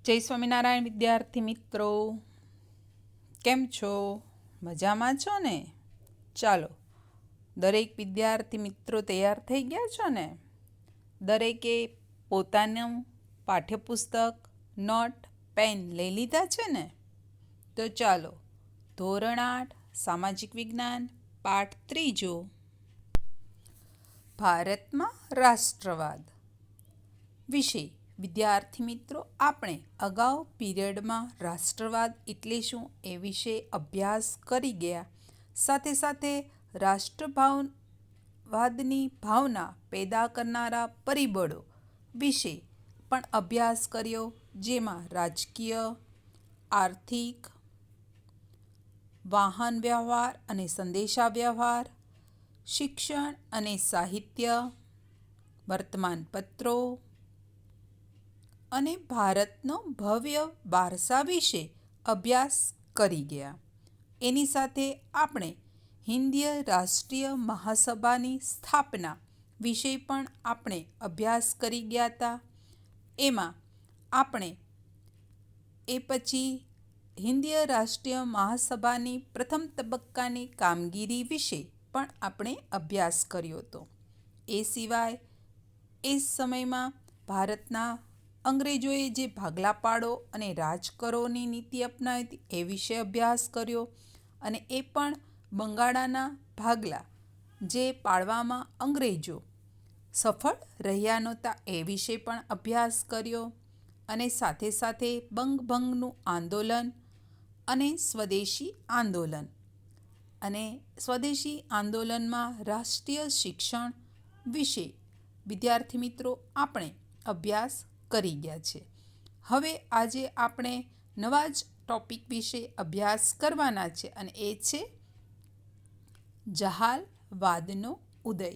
જય સ્વામિનારાયણ વિદ્યાર્થી મિત્રો, કેમ છો? મજામાં છો ને? ચાલો, દરેક વિદ્યાર્થી મિત્રો તૈયાર થઈ ગયા છો ને? દરેકે પોતાનું પાઠ્યપુસ્તક, નોટ, પેન લઈ લીધા છે ને? તો ચાલો, ધોરણ 8 સામાજિક વિજ્ઞાન પાઠ 3 ભારતમાં રાષ્ટ્રવાદ વિશે વિદ્યાર્થી મિત્રો, આપણે અગાઉ પીરિયડમાં રાષ્ટ્રવાદ એટલે શું એ વિશે અભ્યાસ કરી ગયા. સાથે સાથે રાષ્ટ્રવાદની ભાવના પેદા કરનારા પરિબળો વિશે પણ અભ્યાસ કર્યો, જેમાં રાજકીય, આર્થિક, વાહન વ્યવહાર અને સંદેશા વ્યવહાર, શિક્ષણ અને સાહિત્ય, વર્તમાનપત્રો અને ભારતનો ભવ્ય વારસા વિશે અભ્યાસ કરી ગયા. એની સાથે આપણે હિન્દીય રાષ્ટ્રીય મહાસભાની સ્થાપના વિશે પણ આપણે અભ્યાસ કરી ગયા હતા. એમાં આપણે એ પછી હિન્દીય રાષ્ટ્રીય મહાસભાની પ્રથમ તબક્કાની કામગીરી વિશે પણ આપણે અભ્યાસ કર્યો હતો. એ સિવાય એ સમયમાં ભારતના અંગ્રેજોએ જે ભાગલા પાડો અને રાજ કરોની નીતિ અપનાવી હતી એ વિશે અભ્યાસ કર્યો, અને એ પણ બંગાળાના ભાગલા જે પાડવામાં અંગ્રેજો સફળ રહ્યા નહોતા એ વિશે પણ અભ્યાસ કર્યો. અને સાથે સાથે બંગભંગનું આંદોલન અને સ્વદેશી આંદોલન, અને સ્વદેશી આંદોલનમાં રાષ્ટ્રીય શિક્ષણ વિશે વિદ્યાર્થી મિત્રો આપણે અભ્યાસ કરી ગયા છે. હવે આજે આપણે નવા જ ટૉપિક વિશે અભ્યાસ કરવાના છે, અને એ છે જહાલવાદનો ઉદય.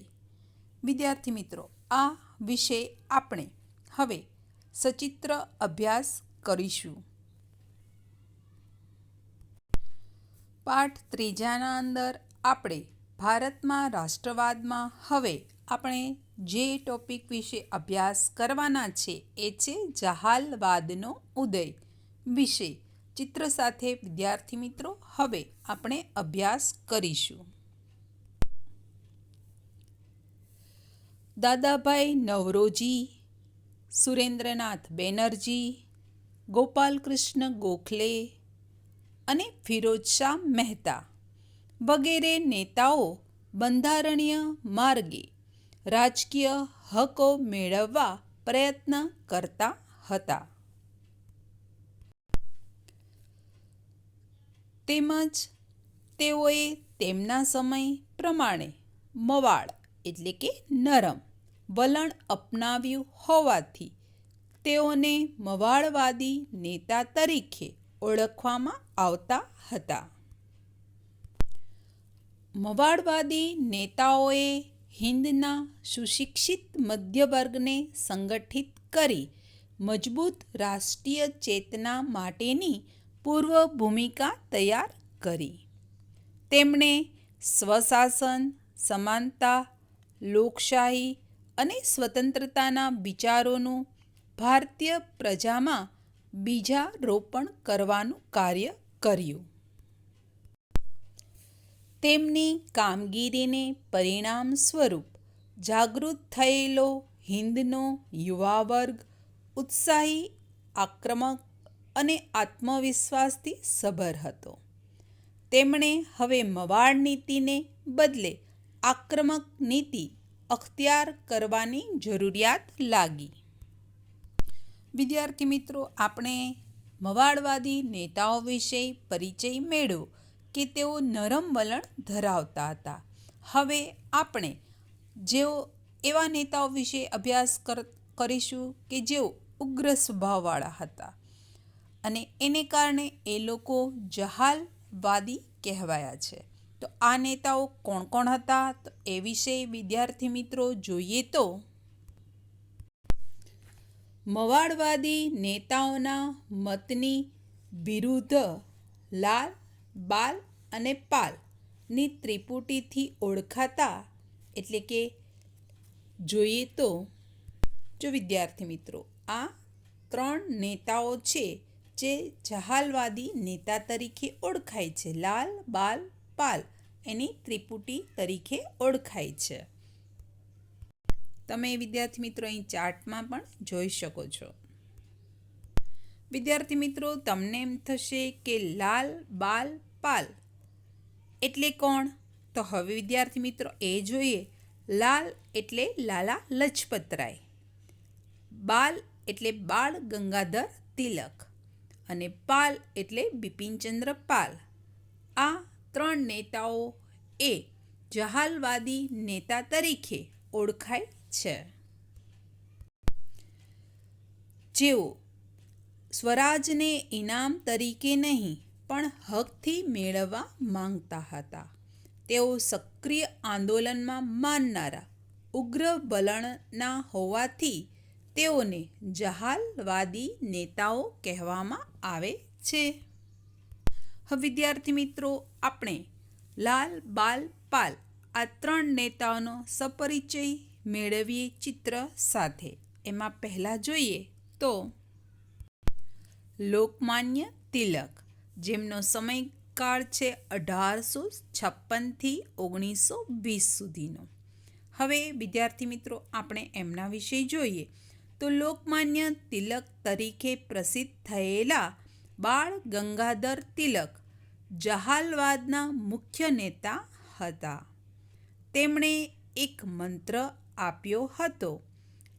વિદ્યાર્થી મિત્રો, આ વિશે આપણે હવે સચિત્ર અભ્યાસ કરીશું. પાઠ 3ના અંદર આપણે ભારતમાં રાષ્ટ્રવાદમાં હવે આપણે જે ટોપિક વિશે અભ્યાસ કરવાના છે એ છે જહાલવાદનો ઉદય વિશે ચિત્ર સાથે. વિદ્યાર્થી મિત્રો, હવે આપણે અભ્યાસ કરીશું. દાદાભાઈ નવરોજી, સુરેન્દ્રનાથ બેનર્જી, ગોપાલકૃષ્ણ ગોખલે અને ફિરોઝશાહ મહેતા વગેરે નેતાઓ બંધારણીય માર્ગે રાજકીય હકો મેળવવા પ્રયત્ન કરતા હતા. તેમજ તેઓએ તેમના સમય પ્રમાણે મવાળ એટલે કે નરમ વલણ અપનાવ્યું હોવાથી તેઓને મવાળવાદી નેતા તરીકે ઓળખવામાં આવતા હતા. મવાળવાદી નેતાઓએ હિંદના સુશિક્ષિત મધ્યવર્ગને સંગઠિત કરી મજબૂત રાષ્ટ્રીય ચેતના માટેની પૂર્વ ભૂમિકા તૈયાર કરી. તેમણે સ્વશાસન, સમાનતા, લોકશાહી અને સ્વતંત્રતાના વિચારોનું ભારતીય પ્રજામાં બીજારોપણ કરવાનું કાર્ય કર્યું. તેમની કામગીરીને પરિણામ સ્વરૂપ જાગૃત થયેલો હિંદનો યુવા વર્ગ ઉત્સાહી, આક્રમક અને આત્મવિશ્વાસથી સભર હતો. તેમણે હવે મવાળ નીતિને બદલે આક્રમક નીતિ અખ્તિયાર કરવાની જરૂરિયાત લાગી. વિદ્યાર્થી મિત્રો, આપણે મવાળવાદી નેતાઓ વિશે પરિચય મેળવ્યો કે તેઓ નરમ વલણ ધરાવતા હતા. હવે આપણે જેઓ એવા નેતાઓ વિશે અભ્યાસ કરીશું કે જેઓ ઉગ્ર સ્વભાવવાળા હતા, અને એને કારણે એ લોકો જહાલવાદી કહેવાયા છે. તો આ નેતાઓ કોણ કોણ હતા તો એ વિશે વિદ્યાર્થી મિત્રો જોઈએ તો મવાળવાદી નેતાઓના મતની વિરુદ્ધ લાલ, બાલ અને પાલની ત્રિપુટીથી ઓળખાતા, એટલે કે જોઈએ તો જો વિદ્યાર્થી મિત્રો આ ત્રણ નેતાઓ છે જે જહાલવાદી નેતા તરીકે ઓળખાય છે. લાલ, બાલ, પાલ એની ત્રિપુટી તરીકે ઓળખાય છે. તમે વિદ્યાર્થી મિત્રો અહીં ચાર્ટમાં પણ જોઈ શકો છો. વિદ્યાર્થી મિત્રો, તમને એમ થશે કે લાલ, બાલ, પાલ એટલે કોણ? તો હવે વિદ્યાર્થી મિત્રો એ જોઈએ. લાલ એટલે લાલા લજપતરાય, બાલ એટલે બાળ ગંગાધર તિલક અને પાલ એટલે બિપિનચંદ્ર પાલ. આ ત્રણ નેતાઓ એ જહાલવાદી નેતા તરીકે ઓળખાય છે. જેઓ સ્વરાજને ઇનામ તરીકે નહીં પણ હકથી મેળવવા માંગતા હતા. તેઓ સક્રિય આંદોલનમાં માનનારા ઉગ્ર વલણના હોવાથી તેઓને જહાલવાદી નેતાઓ કહેવામાં આવે છે. હવે વિદ્યાર્થી મિત્રો, આપણે લાલ, બાલ, પાલ આ ત્રણ નેતાઓનો સપરિચય મેળવીએ ચિત્ર સાથે. એમાં પહેલાં જોઈએ તો લોકમાન્ય તિલક, જેમનો સમયકાળ છે 1856થી 1920 સુધીનો. હવે વિદ્યાર્થી મિત્રો, આપણે એમના વિશે જોઈએ તો લોકમાન્ય તિલક તરીકે પ્રસિદ્ધ થયેલા બાળ ગંગાધર તિલક જહાલવાદના મુખ્ય નેતા હતા. તેમણે એક મંત્ર આપ્યો હતો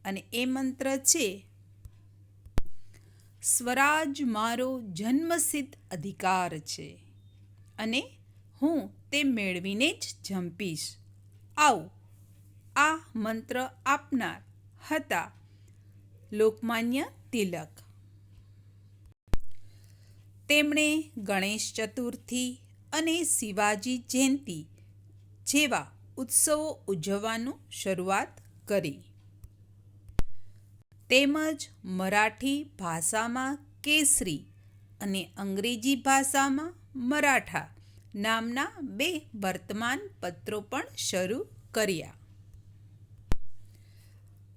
અને એ મંત્ર છે, સ્વરાજ મારો જન્મસિદ્ધ અધિકાર છે અને હું તે મેળવીને જ જંપીશ. આવું આ મંત્ર આપનાર હતા લોકમાન્ય તિલક. તેમણે ગણેશ ચતુર્થી અને શિવાજી જયંતિ જેવા ઉત્સવો ઉજવવાનું શરૂઆત કરી. તેમજ મરાઠી ભાષામાં કેસરી અને અંગ્રેજી ભાષામાં મરાઠા નામના 2 વર્તમાન પત્રો પણ શરૂ કર્યા.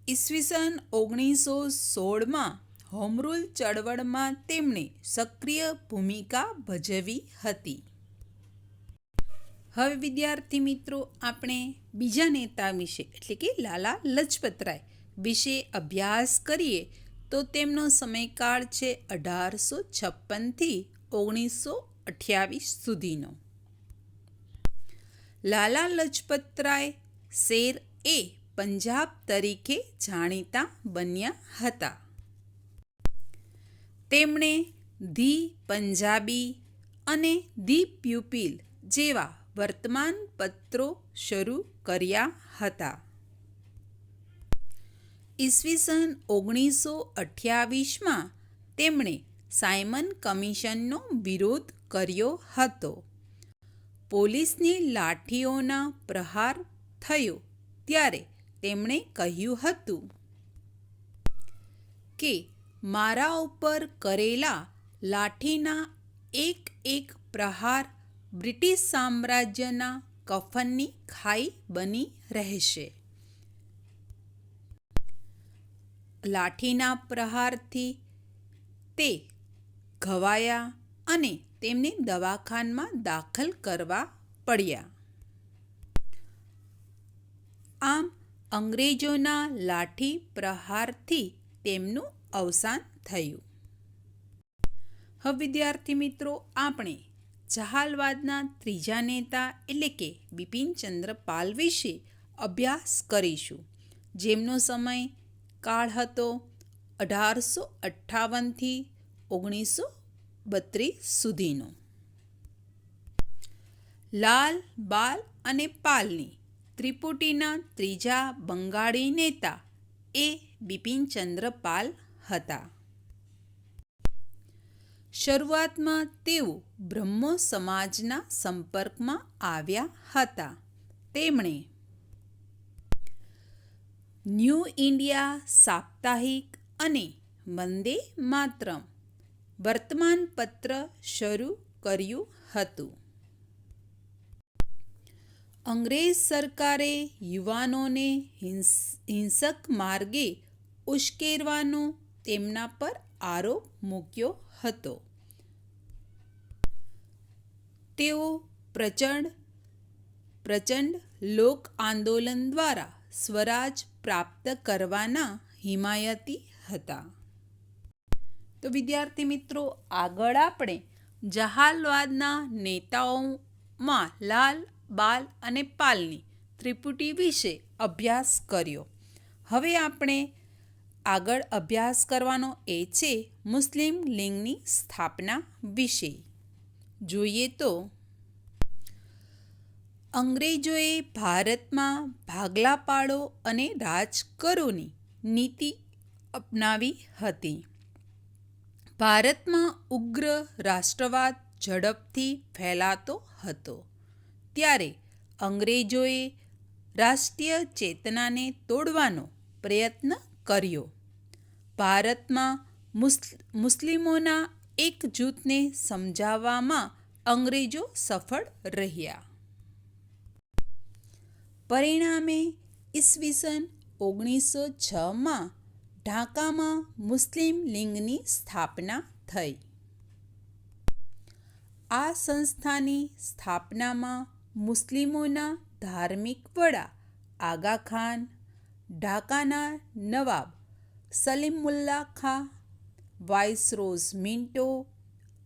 ઈસવીસન 1916માં હોમરૂલ ચળવળમાં તેમણે સક્રિય ભૂમિકા ભજવી હતી. હવે વિદ્યાર્થી મિત્રો, આપણે બીજા નેતા વિશે એટલે કે લાલા લજપતરાય વિશે અભ્યાસ કરીએ તો તેમનો સમયકાળ છે 1856થી 1928 સુધીનો. લાલા લજપતરાય શેર એ પંજાબ તરીકે જાણીતા બન્યા હતા. તેમણે ધી પંજાબી અને ધી પ્યુપિલ જેવા વર્તમાન પત્રો શરૂ કર્યા હતા. ઈસવીસન 1928માં તેમણે સાયમન કમિશનનો વિરોધ કર્યો હતો. પોલીસની લાઠીઓના પ્રહાર થયો ત્યારે તેમણે કહ્યું હતું કે મારા ઉપર કરેલા લાઠીના એક એક પ્રહાર બ્રિટિશ સામ્રાજ્યના કફનની ખાઈ બની રહેશે. લાઠીના પ્રહારથી તે ઘવાયા અને તેમને દવાખાનામાં દાખલ કરવા પડ્યા. આમ અંગ્રેજોના લાઠી પ્રહારથી તેમનું અવસાન થયું. હવે વિદ્યાર્થી મિત્રો, આપણે જહાલવાદના ત્રીજા નેતા એટલે કે બિપિનચંદ્ર પાલ વિશે અભ્યાસ કરીશું, જેમનો સમય કાળ હતો 1858થી 1932 સુધીનો. લાલ, બાલ અને પાલની ત્રિપુટીના ત્રીજા બંગાળી નેતા એ બિપિનચંદ્ર પાલ હતા. શરૂઆતમાં તેઓ બ્રહ્મો સમાજના સંપર્કમાં આવ્યા હતા. તેમણે ન્યૂ ઇન્ડિયા સાપ્તાહિક અને વંદે માતરમ વર્તમાનપત્ર શરૂ કર્યું હતું. અંગ્રેજ સરકારે યુવાનોને હિંસક માર્ગે ઉશ્કેરવાનો તેમના પર આરોપ મૂક્યો હતો. તેઓ પ્રચંડ લોક આંદોલન દ્વારા સ્વરાજ પ્રાપ્ત કરવાના હિમાયતી હતા. તો વિદ્યાર્થી મિત્રો, આગળ આપણે જહાલવાદના નેતાઓમાં લાલ, બાલ અને પાલની ત્રિપુટી વિશે અભ્યાસ કર્યો. હવે આપણે આગળ અભ્યાસ કરવાનો એ છે મુસ્લિમ લીગની સ્થાપના વિશે. જોઈએ તો અંગ્રેજોએ ભારતમાં ભાગલા પાડો અને રાજ કરોની નીતિ અપનાવી હતી. ભારતમાં ઉગ્ર રાષ્ટ્રવાદ ઝડપથી ફેલાતો હતો. ત્યારે અંગ્રેજોએ રાષ્ટ્રીય ચેતનાને તોડવાનો પ્રયત્ન કર્યો. ભારતમાં મુસ્લિમોના એક જૂથને સમજાવવામાં અંગ્રેજો સફળ રહ્યા. પરિણામે ઈસવીસન 1906માં ઢાકામાં મુસ્લિમ લીગની સ્થાપના થઈ. આ સંસ્થાની સ્થાપનામાં મુસ્લિમોના ધાર્મિક વડા આગા ખાન, ઢાકાના નવાબ સલીમુલ્લાહ ખાં, વાઇસરોય મિન્ટો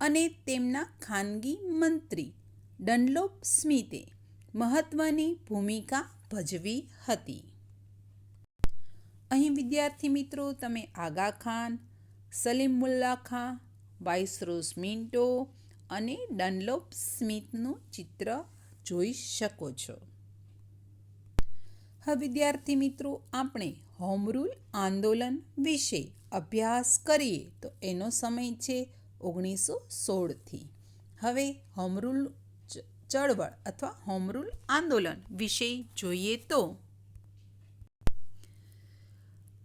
અને તેમના ખાનગી મંત્રી ડનલોપ સ્મિથે મહત્વની ભૂમિકા ભજવી હતી. અહીં વિદ્યાર્થી મિત્રો તમે આગા ખાન, સલીમુલ્લાહ ખાં, વાઇસરોય મિન્ટો અને ડનલોપ સ્મિથનું ચિત્ર જોઈ શકો છો. હવે વિદ્યાર્થી મિત્રો આપણે હોમ રૂલ આંદોલન વિશે અભ્યાસ કરીએ તો એનો સમય છે 1916થી. હવે હોમ રૂલ ચળવળ અથવા હોમ રૂલ આંદોલન વિશે જોઈએ તો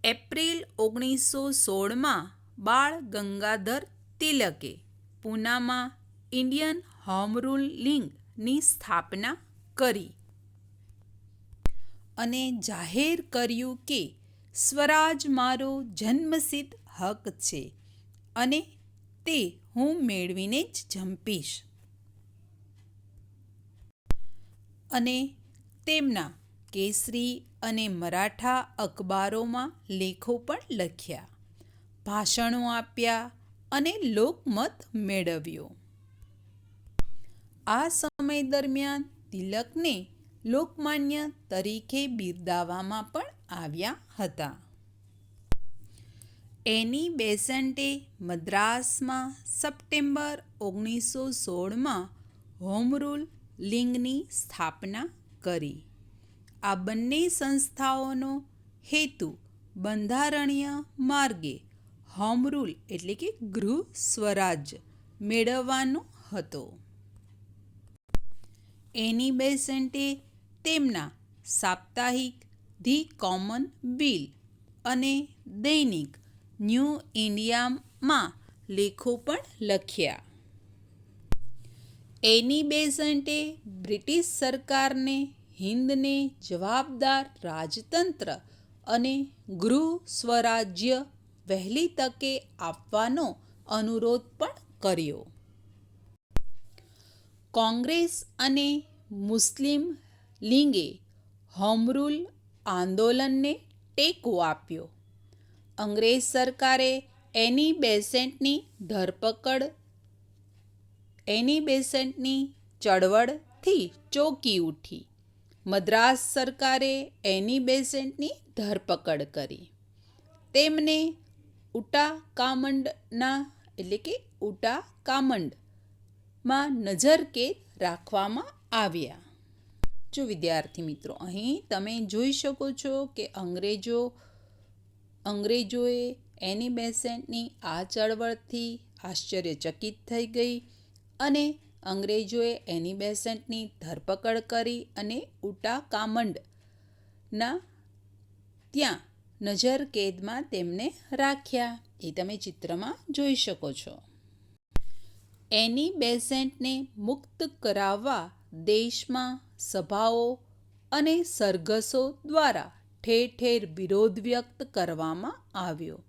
એપ્રિલ 1916માં બાળ ગંગાધર તિલકે પૂનામાં ઇન્ડિયન હોમ રૂલ લીગની સ્થાપના કરી અને જાહેર કર્યું કે સ્વરાજ મારો જન્મસિદ્ધ હક છે અને તે હું મેળવીને જ જંપીશ. અને તેમના કેસરી અને મરાઠા અખબારોમાં લેખો પણ લખ્યા, ભાષણો આપ્યા અને લોકમત મેળવ્યો. આ સમય દરમિયાન તિલકને લોકમાન્ય તરીકે બિરદાવવામાં પણ આવ્યા હતા. એની બેસન્ટે મદ્રાસમાં સપ્ટેમ્બર 1916માં હોમ રૂલ લીગની સ્થાપના કરી. આ બંને સંસ્થાઓનો હેતુ બંધારણીય માર્ગે હોમ રૂલ એટલે કે ગૃહ સ્વરાજ મેળવવાનો હતો. એની બેસન્ટે તેમના સાપ્તાહિક ધી કોમન વીલ અને દૈનિક ન્યૂ ઇન્ડિયામાં લેખો પણ લખ્યા. એની બેસન્ટે બ્રિટિશ સરકારને હિંદને જવાબદાર રાજતંત્ર અને ગૃહ સ્વરાજ્ય વહેલી તકે આપવાનો અનુરોધ પણ કર્યો. કોંગ્રેસ અને મુસ્લિમ લીગે હોમ રૂલ આંદોલનને ટેકો આપ્યો. અંગ્રેજ સરકારે એની બેસન્ટની ચળવળથી ચોંકી ઉઠી. મદ્રાસ સરકારે એની બેસન્ટની ધરપકડ કરી. તેમને ઉટા કામંડમાં નજરકેદ રાખવામાં આવ્યા. જો વિદ્યાર્થી મિત્રો અહીં તમે જોઈ શકો છો કે અંગ્રેજોએ એની બેસન્ટની આ ચળવળથી આશ્ચર્યચકિત થઈ ગઈ અને અંગ્રેજોએ એની બેસન્ટની ધરપકડ કરી અને ઉટા કામંડના ત્યાં નજરકેદમાં તેમને રાખ્યા. એ તમે ચિત્રમાં જોઈ શકો છો. એની બેસન્ટને મુક્ત કરાવવા દેશમાં સભાઓ અને સરઘસો દ્વારા ઠેર ઠેર વિરોધ વ્યક્ત કરવામાં આવ્યો.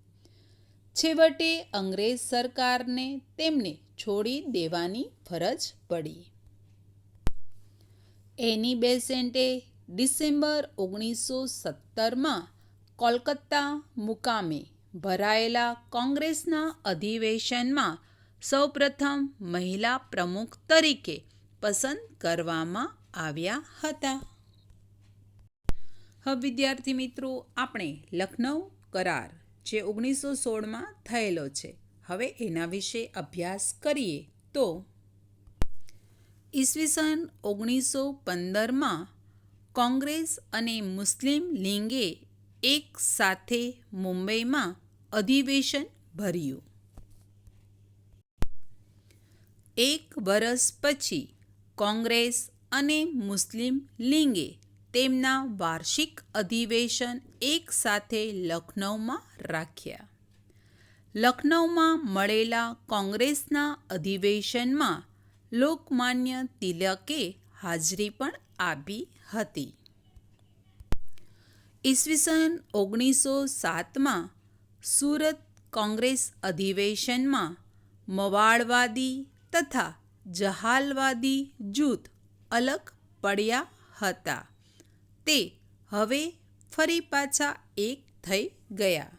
છેવટે અંગ્રેજ સરકારને તેમને છોડી દેવાની ફરજ પડી. એની બેસેન્ટે ડિસેમ્બર 1917માં કોલકાતા મુકામે ભરાયેલા કોંગ્રેસના અધિવેશનમાં સૌપ્રથમ મહિલા પ્રમુખ તરીકે પસંદ કરવામાં આવ્યા હતા. હવે વિદ્યાર્થી મિત્રો, આપણે લખનૌ કરાર જે 1916માં થયેલો છે, હવે એના વિશે અભ્યાસ કરીએ તો ઈસવીસન 1915માં કોંગ્રેસ અને મુસ્લિમ લીગે એક સાથે મુંબઈમાં અધિવેશન ભર્યું. એક વર્ષ પછી કોંગ્રેસ અને મુસ્લિમ લીગે તેમના વાર્ષિક અધિવેશન એક સાથે લખનૌમાં રાખ્યા. લખનૌમાં મળેલા કોંગ્રેસના અધિવેશનમાં લોકમાન્ય તિલકે હાજરી પણ આપી હતી. ઈસવીસન 1907માં સુરત કોંગ્રેસ અધિવેશનમાં મવાળવાદી તથા જહાલવાદી જૂથ અલગ પડ્યા હતા. તે હવે ફરી પાછા એક થઈ ગયા.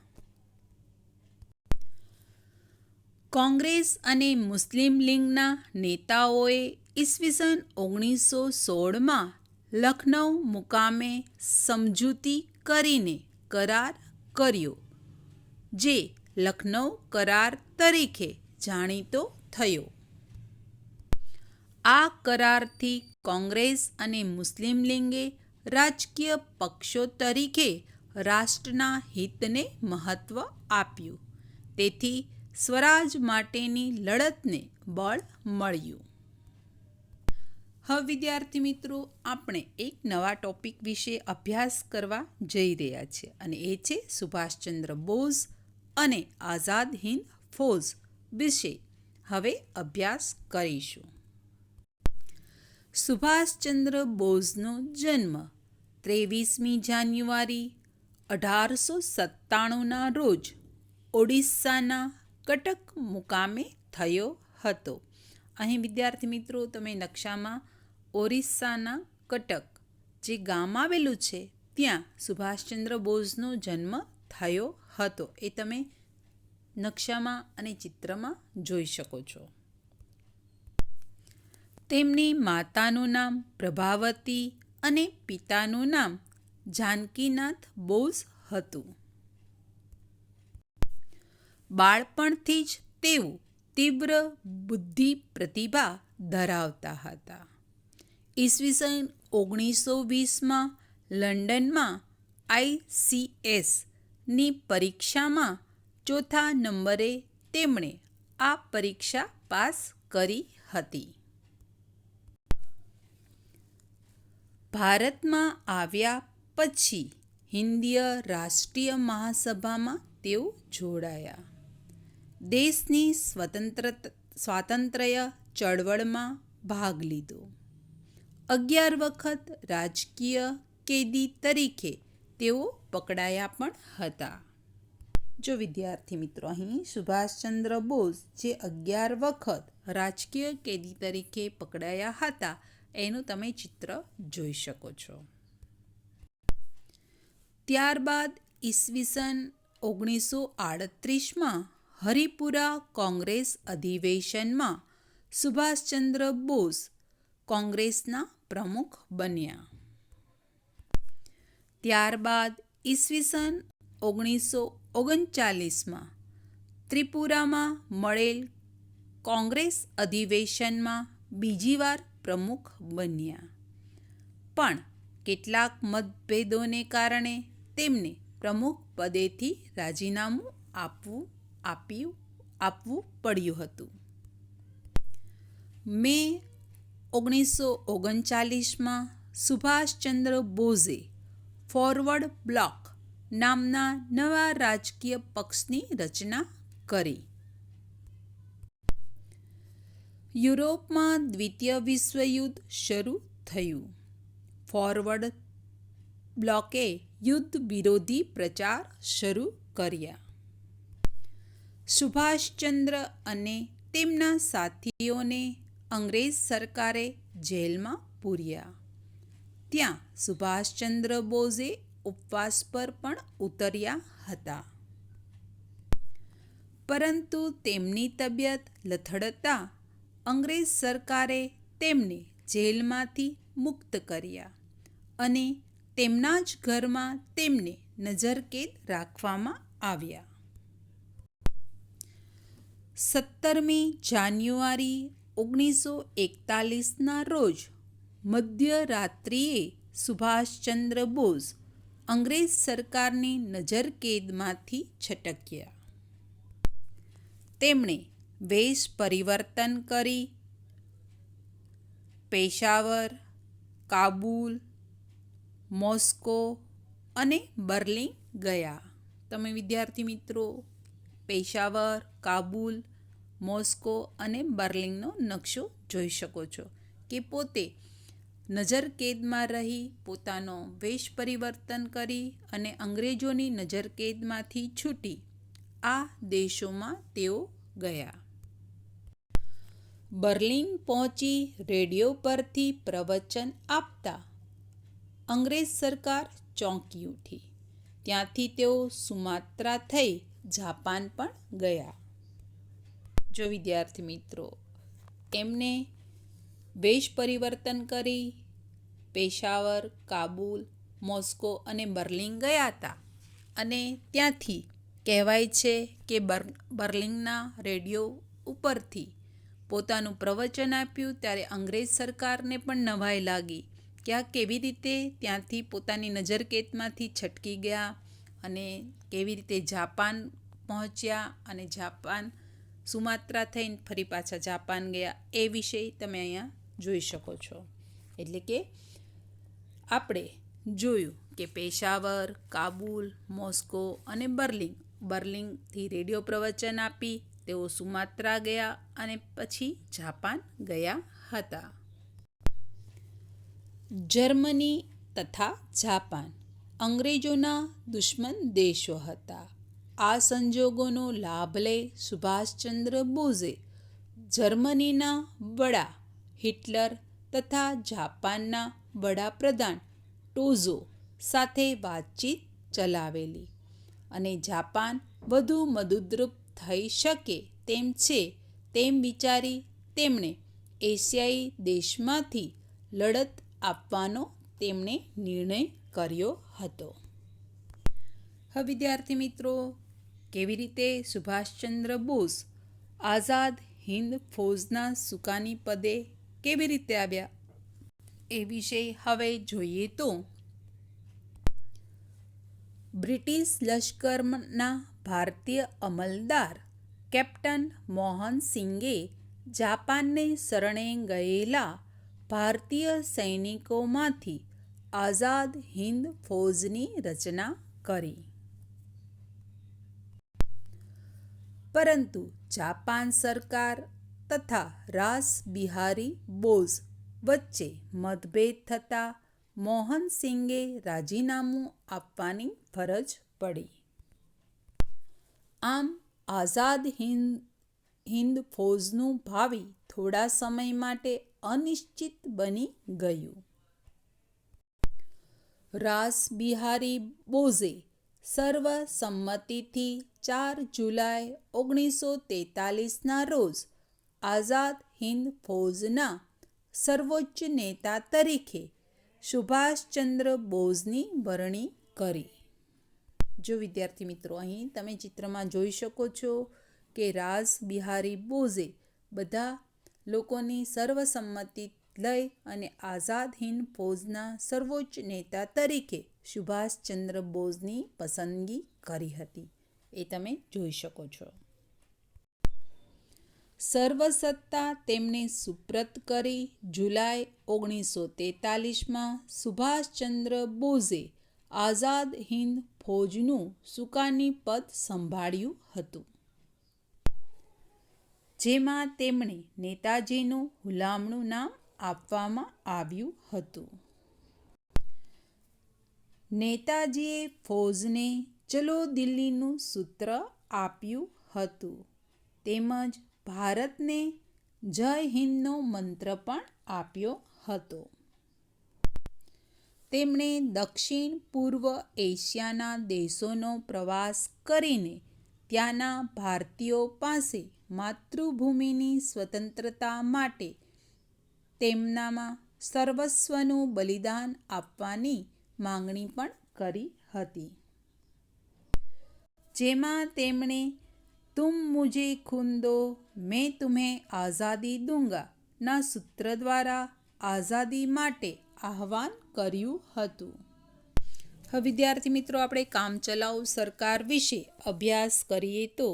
કોંગ્રેસ અને મુસ્લિમ લીગના નેતાઓએ ઈસવીસન 1916માં લખનૌ મુકામે સમજૂતી કરીને કરાર કર્યો, જે લખનૌ કરાર તરીકે જાણીતો થયો. આ કરારથી કોંગ્રેસ અને મુસ્લિમ લીગે રાજકીય પક્ષો તરીકે રાષ્ટ્રના હિતને મહત્વ આપ્યું. તેથી સ્વરાજ માટેની લડતને બળ મળ્યું. હવે વિદ્યાર્થી મિત્રો, આપણે એક નવા ટોપિક વિશે અભ્યાસ કરવા જઈ રહ્યા છીએ, અને એ છે સુભાષચંદ્ર બોઝ અને આઝાદ હિંદ ફૌજ વિશે હવે અભ્યાસ કરીશું. સુભાષચંદ્ર બોઝનો જન્મ 23મી જાન્યુઆરી 1897ના રોજ ઓડિશાના કટક મુકામે થયો હતો. અહીં વિદ્યાર્થી મિત્રો, તમે નકશામાં ઓરિસ્સાના કટક જે ગામ આવેલું છે ત્યાં સુભાષચંદ્ર બોઝનો જન્મ થયો હતો, એ તમે નકશામાં અને ચિત્રમાં જોઈ શકો છો. તેમની માતાનું નામ પ્રભાવતી અને પિતાનું નામ જાનકીનાથ બોઝ હતું. બાળપણથી જ તેઓ તીવ્ર બુદ્ધિ પ્રતિભા ધરાવતા હતા. ઈસવીસન 1920માં લંડનમાં ICSની પરીક્ષામાં ચોથા નંબરે તેમણે આ પરીક્ષા પાસ કરી હતી. ભારતમાં આવ્યા પછી હિન્દીય રાષ્ટ્રીય મહાસભામાં તેઓ જોડાયા. દેશની સ્વાતંત્ર્ય ચળવળમાં ભાગ લીધો. 11 વખત રાજકીય કેદી તરીકે તેઓ પકડાયા પણ હતા. જો વિદ્યાર્થી મિત્રો, અહીં સુભાષચંદ્ર બોઝ જે 11 વખત રાજકીય કેદી તરીકે પકડાયા હતા એનું તમે ચિત્ર જોઈ શકો છો. ત્યારબાદ ઈસવીસન 1938માં હરિપુરા કોંગ્રેસ અધિવેશનમાં સુભાષચંદ્ર બોઝ કોંગ્રેસના પ્રમુખ બન્યા. ત્યારબાદ ઈસવીસન 1939માં ત્રિપુરામાં મળેલ કોંગ્રેસ અધિવેશનમાં બીજી વાર પ્રમુખ બન્યા. પણ કેટલાક મતભેદોને કારણે તેમને પ્રમુખ પદેથી રાજીનામું આપવું પડ્યું હતું. મે 1939માં સુભાષચંદ્ર બોઝે ફોરવર્ડ બ્લોક નામના નવા રાજકીય પક્ષની રચના કરી. યુરોપમાં દ્વિતીય વિશ્વયુદ્ધ શરૂ થયું. ફોરવર્ડ બ્લોકે યુદ્ધ વિરોધી પ્રચાર શરૂ કર્યા. સુભાષચંદ્ર અને તેમના સાથીઓને અંગ્રેજ સરકારે જેલમાં પૂર્યા. ત્યાં સુભાષચંદ્ર બોઝે ઉપવાસ પર પણ ઉતર્યા હતા. પરંતુ તેમની તબિયત લથડતા અંગ્રેજ સરકારે તેમને જેલમાંથી મુક્ત કર્યા અને તેમના જ ઘરમાં તેમને નજરકેદ રાખવામાં આવ્યા. 17મી જાન્યુઆરી 1941ના રોજ મધ્યરાત્રિએ સુભાષચંદ્ર બોઝ અંગ્રેજ સરકારની નજરકેદમાંથી છટક્યા. તેમણે વેશ પરિવર્તન કરી પેશાવર, કાબુલ, મોસ્કો અને બર્લિન ગયા. તમે વિદ્યાર્થી મિત્રો પેશાવર, કાબુલ, મોસ્કો અને બર્લિનનો નકશો જોઈ શકો છો કે પોતે નજરકેદમાં રહી પોતાનો વેશ પરિવર્તન કરી અને અંગ્રેજોની નજરકેદમાંથી છૂટી આ દેશોમાં તેઓ ગયા. બર્લિન પહોંચી રેડિયો પરથી પ્રવચન આપતા અંગ્રેજ સરકાર ચોંકી ઉઠી. ત્યાંથી તેઓ સુમાત્રા થઈ જાપાન પણ ગયા. જો વિદ્યાર્થી મિત્રો એમને વેશ પરિવર્તન કરી પેશાવર, કાબુલ, મોસ્કો અને બર્લિન ગયા હતા અને ત્યાંથી કહેવાય છે કે બર્લિનના રેડિયો ઉપરથી પોતાનું પ્રવચન આપ્યું ત્યારે અંગ્રેજ સરકારને પણ નવાઈ લાગી કે આ કેવી રીતે ત્યાંથી પોતાની નજરકેદમાંથી છટકી ગયા અને કેવી રીતે જાપાન પહોંચ્યા અને જાપાન સુમાત્રા થઈને ફરી પાછા જાપાન ગયા એ વિશે તમે અહીંયા જોઈ શકો છો. એટલે કે આપણે જોયું કે પેશાવર, કાબુલ, મોસ્કો અને બર્લિનથી રેડિયો પ્રવચન આપી તેઓ સુમાત્રા ગયા અને પછી જાપાન ગયા હતા. જર્મની તથા જાપાન અંગ્રેજોના દુશ્મન દેશો હતા. આ સંજોગોનો લાભ લઈ સુભાષચંદ્ર બોઝે જર્મનીના વડા હિટલર તથા જાપાનના વડાપ્રધાન ટોઝો સાથે વાતચીત ચલાવેલી અને જાપાન વધુ મદદરૂપ થઈ શકે તેમ છે તેમ વિચારી તેમણે એશિયાઈ દેશમાંથી લડત આપવાનો તેમણે નિર્ણય કર્યો હતો. હવે વિદ્યાર્થી મિત્રો કેવી રીતે સુભાષચંદ્ર બોઝ આઝાદ હિંદ ફૌજના સુકાની પદે કેવી રીતે આવ્યા એ વિશે હવે જોઈએ તો બ્રિટિશ લશ્કરના ભારતીય અમલદાર કેપ્ટન મોહન સિંગે જાપાનને શરણે ગયેલા ભારતીય સૈનિકોમાંથી આઝાદ હિંદ ફૌજની રચના કરી. પરંતુ જાપાન સરકાર તથા રાસ બિહારી બોઝ વચ્ચે મતભેદ થતાં મોહન સિંગે રાજીનામું આપવાની ફરજ પડી. આમ આઝાદ હિંદ ફૌજનું ભાવિ થોડા સમય માટે અનિશ્ચિત બની ગયું. રાસ બિહારી બોઝે સર્વસંમતિથી 4 જુલાઈ 1943ના રોજ આઝાદ હિંદ ફૌજના સર્વોચ્ચ નેતા તરીકે સુભાષચંદ્ર બોઝની વરણી કરી. જો વિદ્યાર્થી મિત્રો અહીં તમે ચિત્રમાં જોઈ શકો છો કે રાસ બિહારી બોઝે બધા લોકોની સર્વસંમતિ લઈ અને આઝાદ હિંદ ફૌજના સર્વોચ્ચ નેતા તરીકે સુભાષચંદ્ર બોઝની પસંદગી કરી હતી એ તમે જોઈ શકો છો. સર્વસત્તા તેમને સુપ્રત કરી જુલાઈ 1943માં સુભાષચંદ્ર બોઝે આઝાદ હિંદ ફૌજનું સુકાની પદ સંભાળ્યું હતું, જેમાં તેમણે નેતાજીનું હુલામણું નામ આપવામાં આવ્યું હતું. નેતાજીએ ફૌજને ચલો દિલ્હીનું સૂત્ર આપ્યું હતું તેમજ ભારતને જય હિંદનો મંત્ર પણ આપ્યો હતો. તેમણે દક્ષિણ પૂર્વ એશિયાના દેશોનો પ્રવાસ કરીને ત્યાંના ભારતીયો પાસે માતૃભૂમિની સ્વતંત્રતા માટે તેમનામાં સર્વસ્વનું બલિદાન આપવાની માંગણી પણ કરી હતી. જેમાં તેમણે તુમ મુझे खून दो मैं तुम्हें आज़ादी दूंगा ના સૂત્ર દ્વારા આઝાદી માટે આહવાન કર્યું હતું. હવે વિદ્યાર્થી મિત્રો, આપણે કામચલાઉ સરકાર વિશે અભ્યાસ કરીએ તો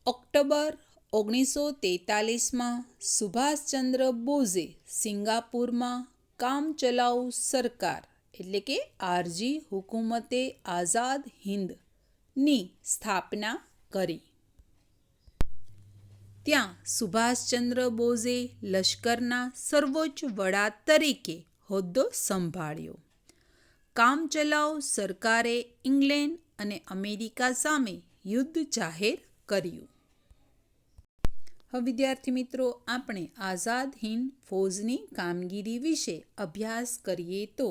ઓક્ટોબર 1943માં સુભાષચંદ્ર બોઝે સિંગાપુરમાં કામચલાઉ સરકાર એટલે કે આરજી હુકુમતે આઝાદ હિંદની સ્થાપના કરી. ત્યાં સુભાષચંદ્ર બોઝે લશ્કરના સર્વોચ્ચ વડા તરીકે હોદ્દો સંભાળ્યો. કામચલાઉ સરકારે ઇંગ્લેન્ડ અને અમેરિકા સામે યુદ્ધ જાહેર કર્યું. હવે વિદ્યાર્થી મિત્રો, આપણે આઝાદ હિંદ ફૌજની કામગીરી વિશે અભ્યાસ કરીએ તો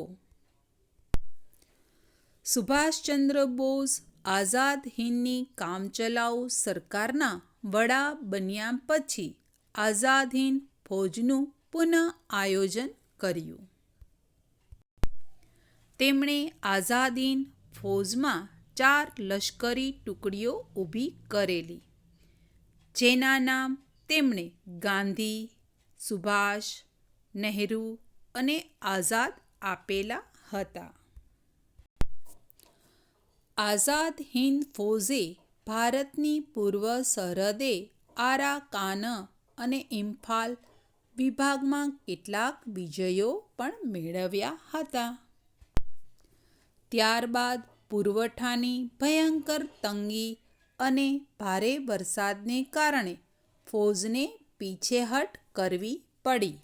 સુભાષચંદ્ર બોઝ આઝાદ હિંદની કામચલાઉ સરકારના વડા બન્યા પછી આઝાદ હિંદ ફૌજનું પુનઃ આયોજન કર્યું. તેમણે આઝાદ હિંદ ફૌજમાં 4 લશ્કરી ટુકડીઓ ઊભી કરેલી, જેના નામ તેમણે ગાંધી, સુભાષ, નહેરુ અને આઝાદ આપેલા હતા. આઝાદ હિંદ ફૌજે ભારતની પૂર્વ સરહદે આરા કાન અને ઇમ્ફાલ વિભાગમાં કેટલાક વિજયો પણ મેળવ્યા હતા. ત્યારબાદ પુરવઠાની ભયંકર તંગી અને ભારે વરસાદને કારણે ફૌજને પીછેહટ કરવી પડી.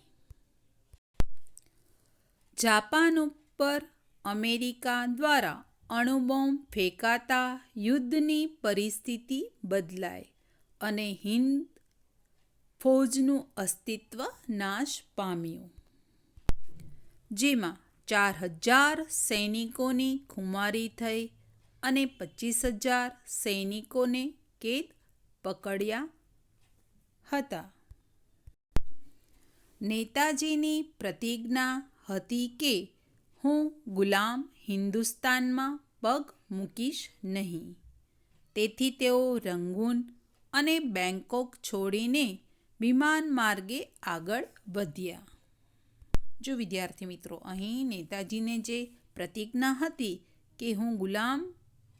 જાપાન ઉપર અમેરિકા દ્વારા અણુબોમ્બ ફેંકાતા યુદ્ધની પરિસ્થિતિ બદલાઈ અને હિંદ ફૌજનું અસ્તિત્વ નાશ પામ્યું. જેમાં 4,000 સૈનિકોની ખુમારી થઈ અને 25,000 સૈનિકોને કેદ પકડ્યા હતા. નેતાજીની પ્રતિજ્ઞા હતી કે હું ગુલામ હિન્દુસ્તાનમાં પગ મૂકીશ નહીં. તેથી તેઓ રંગૂન અને બેંકોક છોડીને વિમાન માર્ગે આગળ વધ્યા. જો વિદ્યાર્થી મિત્રો, અહીં નેતાજીને જે પ્રતિજ્ઞા હતી કે હું ગુલામ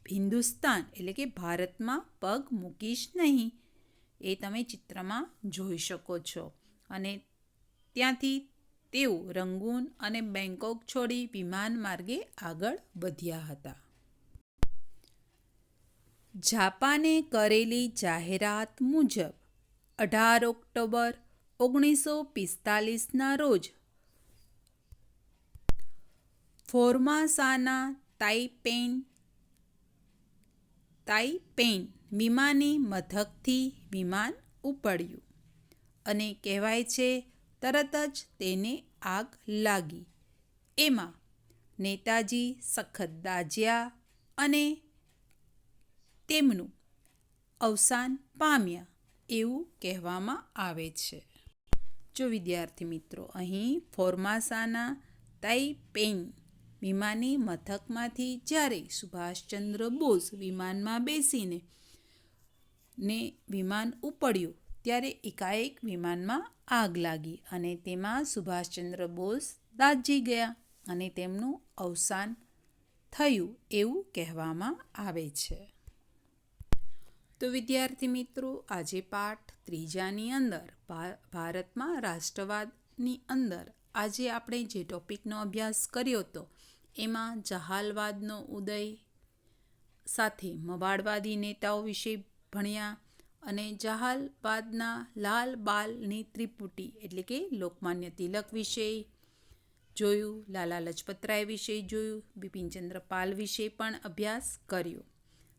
હિન્દુસ્તાન એટલે કે ભારતમાં પગ મૂકીશ નહીં, એ તમે ચિત્રમાં જોઈ શકો છો. અને ત્યાંથી તેઓ રંગૂન અને બેંકોક છોડી વિમાન માર્ગે આગળ વધ્યા હતા. જાપાને કરેલી જાહેરાત મુજબ 18 ઓક્ટોબર 1945ના રોજ ફોર્માસાના તાઈપેન વિમાની મથકથી વિમાન ઉપડ્યું અને કહેવાય છે તરત જ તેને આગ લાગી. એમાં નેતાજી સખત દાઝ્યા અને તેમનું અવસાન પામ્યા એવું કહેવામાં આવે છે. જો વિદ્યાર્થી મિત્રો, અહીં ફોર્માસાના તાઈપેન વિમાની મથકમાંથી જ્યારે સુભાષચંદ્ર બોઝ વિમાનમાં બેસીને વિમાન ઉપડ્યું ત્યારે એકાએક વિમાનમાં આગ લાગી અને તેમાં સુભાષચંદ્ર બોઝ દાઝી ગયા અને તેમનું અવસાન થયું એવું કહેવામાં આવે છે. તો વિદ્યાર્થી મિત્રો, આજે પાઠ 3ની અંદર ભારતમાં રાષ્ટ્રવાદની અંદર આજે આપણે જે ટોપિકનો અભ્યાસ કર્યો હતો એમાં જહાલવાદનો ઉદય સાથે મવાડવાદી નેતાઓ વિશે ભણ્યા અને જહાલવાદના લાલ બાલની ત્રિપુટી એટલે કે લોકમાન્ય તિલક વિશે જોયું, લાલા લજપતરાય વિશે જોયું, બિપિનચંદ્ર પાલ વિશે પણ અભ્યાસ કર્યો.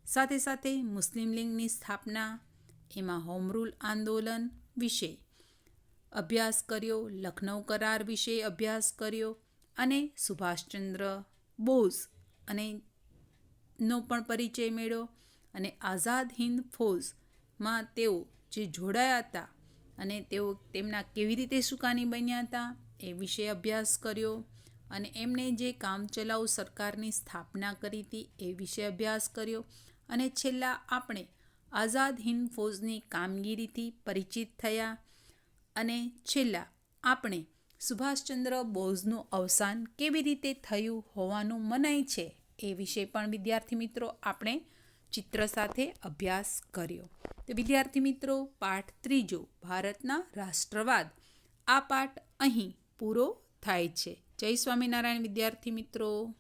સાથે સાથે મુસ્લિમ લીગની સ્થાપના, એમાં હોમ રૂલ આંદોલન વિશે અભ્યાસ કર્યો, લખનૌ કરાર વિશે અભ્યાસ કર્યો અને સુભાષચંદ્ર બોઝ અને નો પણ પરિચય મેળવ્યો અને આઝાદ હિંદ ફૌજમાં તેઓ જે જોડાયા હતા અને તેઓ તેમના કેવી રીતે સુકાની બન્યા હતા એ વિશે અભ્યાસ કર્યો અને એમણે જે કામચલાઉ સરકારની સ્થાપના કરી હતી એ વિશે અભ્યાસ કર્યો અને છેલ્લા આપણે આઝાદ હિંદ ફૌજની કામગીરીથી પરિચિત થયા અને છેલ્લા આપણે સુભાષચંદ્ર બોઝનું અવસાન કેવી રીતે થયું હોવાનું મનાય છે એ વિશે પણ વિદ્યાર્થી મિત્રો આપણે ચિત્ર સાથે અભ્યાસ કર્યો. તો વિદ્યાર્થી મિત્રો, પાઠ 3 ભારતના રાષ્ટ્રવાદ, આ પાઠ અહીં પૂરો થાય છે. જય સ્વામિનારાયણ વિદ્યાર્થી મિત્રો.